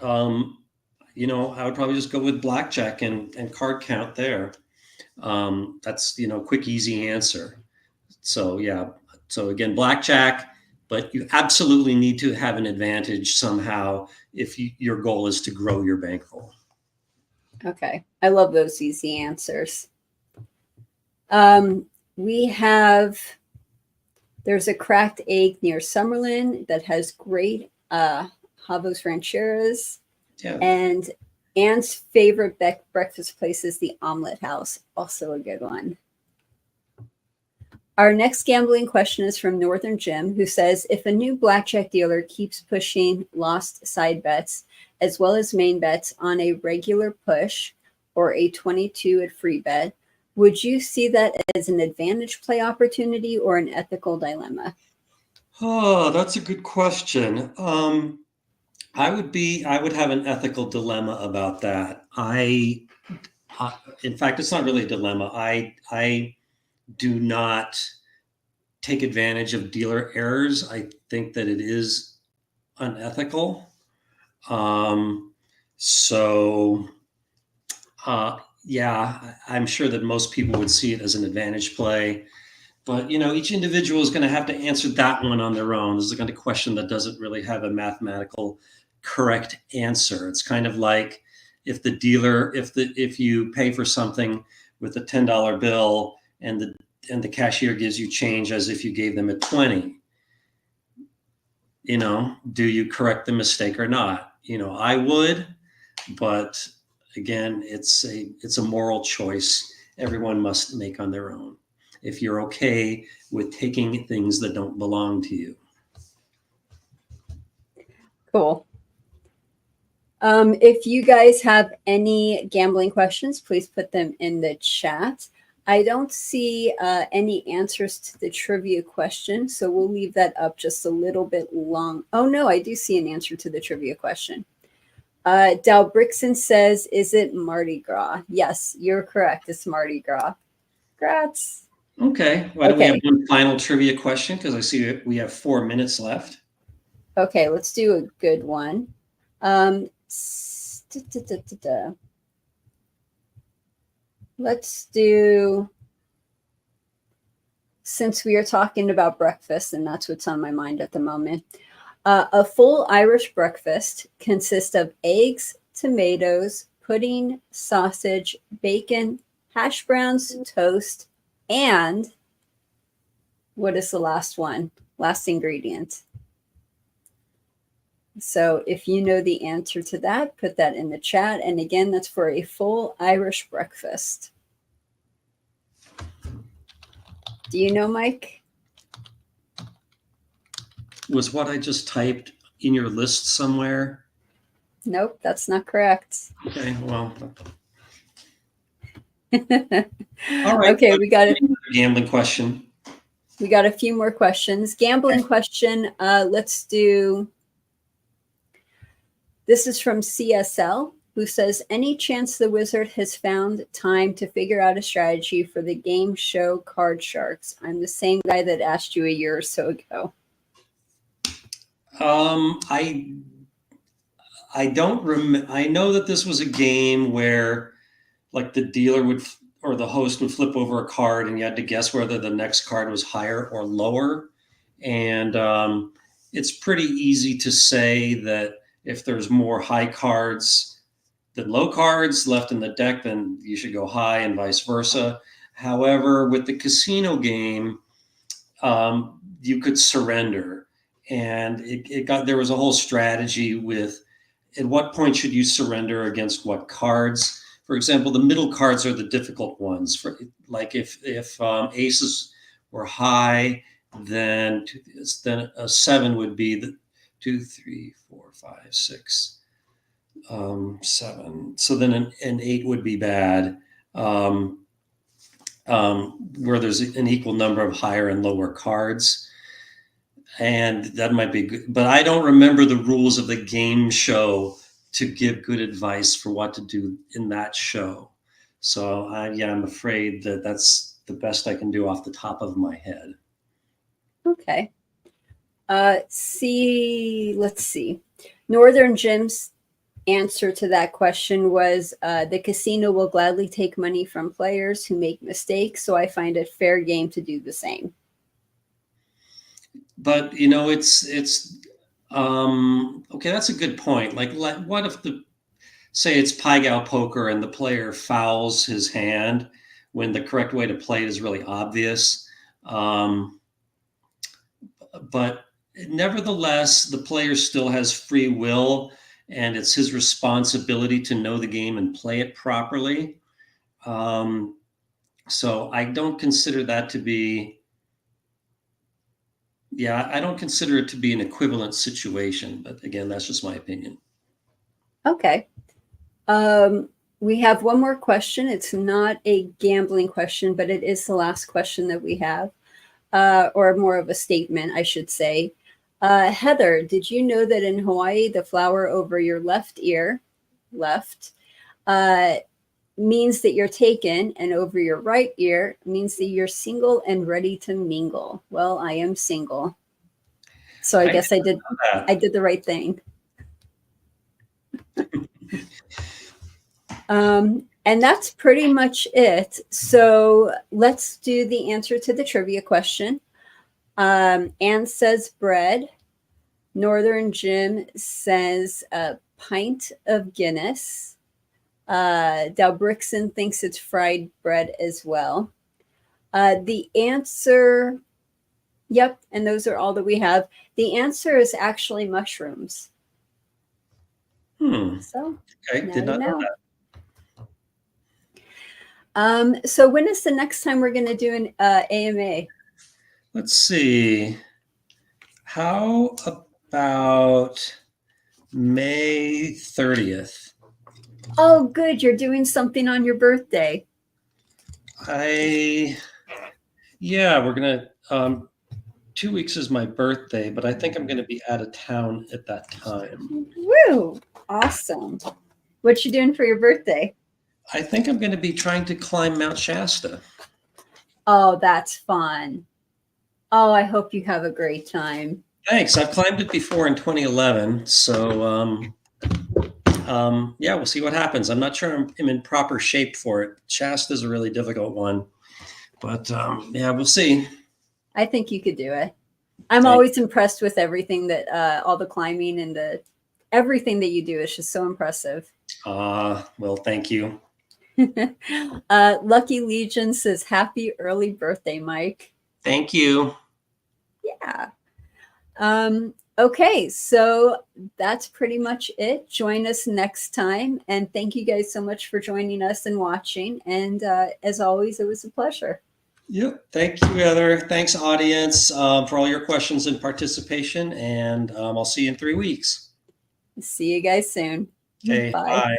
Speaker 2: I would probably just go with blackjack and card count there. That's, quick, easy answer. So, yeah. So again, blackjack, but you absolutely need to have an advantage somehow if your goal is to grow your bankroll.
Speaker 1: Okay. I love those easy answers. There's a Cracked Egg near Summerlin that has great Huevos Rancheros.
Speaker 2: Yeah.
Speaker 1: And Anne's favorite breakfast place is the Omelet House. Also a good one. Our next gambling question is from Northern Jim, who says, if a new blackjack dealer keeps pushing lost side bets as well as main bets on a regular push or a 22 at free bet, would you see that as an advantage play opportunity or an ethical dilemma?
Speaker 2: Oh, that's a good question. I would have an ethical dilemma about that. In fact, it's not really a dilemma. I do not take advantage of dealer errors. I think that it is unethical. Yeah, I'm sure that most people would see it as an advantage play. But, each individual is going to have to answer that one on their own. This is the kind of question that doesn't really have a mathematical correct answer. It's kind of like if you pay for something with a $10 bill and the cashier gives you change as if you gave them a 20. Do you correct the mistake or not? I would, but again, it's a moral choice everyone must make on their own. If you're okay with taking things that don't belong to you.
Speaker 1: Cool. If you guys have any gambling questions, please put them in the chat. I don't see any answers to the trivia question, so we'll leave that up just a little bit long. Oh, no, I do see an answer to the trivia question. Dal Brixen says, is it Mardi Gras? Yes, you're correct. It's Mardi Gras. Congrats.
Speaker 2: Okay. Why don't we have one final trivia question? Because I see we have 4 minutes left.
Speaker 1: Okay, let's do a good one. Let's do, since we are talking about breakfast, and that's what's on my mind at the moment. A full Irish breakfast consists of eggs, tomatoes, pudding, sausage, bacon, hash browns, toast, and what is the last one? Last ingredient. So if you know the answer to that, put that in the chat. And again, that's for a full Irish breakfast. Do you know, Mike?
Speaker 2: Was what I just typed in your list somewhere?
Speaker 1: Nope, that's not correct.
Speaker 2: Okay, well.
Speaker 1: All right. Okay, we got it.
Speaker 2: Gambling question.
Speaker 1: We got a few more questions. Gambling question. Let's do. This is from CSL, who says, any chance the wizard has found time to figure out a strategy for the game show Card Sharks? I'm the same guy that asked you a year or so ago.
Speaker 2: I don't remember. I know that this was a game where, like, the dealer would or the host would flip over a card, and you had to guess whether the next card was higher or lower. And it's pretty easy to say that if there's more high cards than low cards left in the deck, then you should go high, and vice versa. However, with the casino game, you could surrender, and there was a whole strategy with at what point should you surrender against what cards. For example, the middle cards are the difficult ones. For like if aces were high, then a 7 would be the 2, 3, 4, 5, 6, 7. So then an 8 would be bad. Where there's an equal number of higher and lower cards. And that might be good, but I don't remember the rules of the game show to give good advice for what to do in that show. So I'm afraid that that's the best I can do off the top of my head.
Speaker 1: Okay. Let's see. Northern Jim's answer to that question was the casino will gladly take money from players who make mistakes, so I find it fair game to do the same.
Speaker 2: But it's okay. That's a good point. Like what if say it's Pai Gow poker and the player fouls his hand when the correct way to play it is really obvious. But nevertheless, the player still has free will, and it's his responsibility to know the game and play it properly. So I don't consider that to be. Yeah, I don't consider it to be an equivalent situation, but again, that's just my opinion.
Speaker 1: Okay. We have one more question. It's not a gambling question, but it is the last question that we have, or more of a statement, I should say. Heather, did you know that in Hawaii, the flower over your left ear, means that you're taken, and over your right ear means that you're single and ready to mingle? Well, I am single, so I guess I did the right thing. And that's pretty much it. So let's do the answer to the trivia question. Anne says bread. Northern Jim says a pint of Guinness. Dalbrixen thinks it's fried bread as well. The answer, yep, and those are all that we have. The answer is actually mushrooms. So,
Speaker 2: okay, did not know
Speaker 1: that. So when is the next time we're going to do an AMA?
Speaker 2: Let's see. How about May 30th.
Speaker 1: Oh, good. You're doing something on your birthday.
Speaker 2: Yeah, we're gonna 2 weeks is my birthday, but I think I'm gonna be out of town at that time.
Speaker 1: Woo! Awesome. What you doing for your birthday?
Speaker 2: I think I'm gonna be trying to climb Mount Shasta.
Speaker 1: Oh, that's fun. Oh, I hope you have a great time.
Speaker 2: Thanks. I've climbed it before in 2011, so yeah, we'll see what happens. I'm not sure I'm in proper shape for it. Shasta is a really difficult one, but yeah, we'll see.
Speaker 1: I think you could do it. I'm
Speaker 2: Thanks.
Speaker 1: always impressed with everything that all the climbing and everything that you do is just so impressive.
Speaker 2: Well, thank you.
Speaker 1: Lucky Legion says happy early birthday, Mike.
Speaker 2: Thank you.
Speaker 1: Yeah. Okay, so that's pretty much it. Join us next time. And thank you guys so much for joining us and watching. And as always, it was a pleasure.
Speaker 2: Yep. Thank you, Heather. Thanks, audience, for all your questions and participation. And I'll see you in 3 weeks.
Speaker 1: See you guys soon.
Speaker 2: Okay.
Speaker 1: Bye.
Speaker 2: Bye.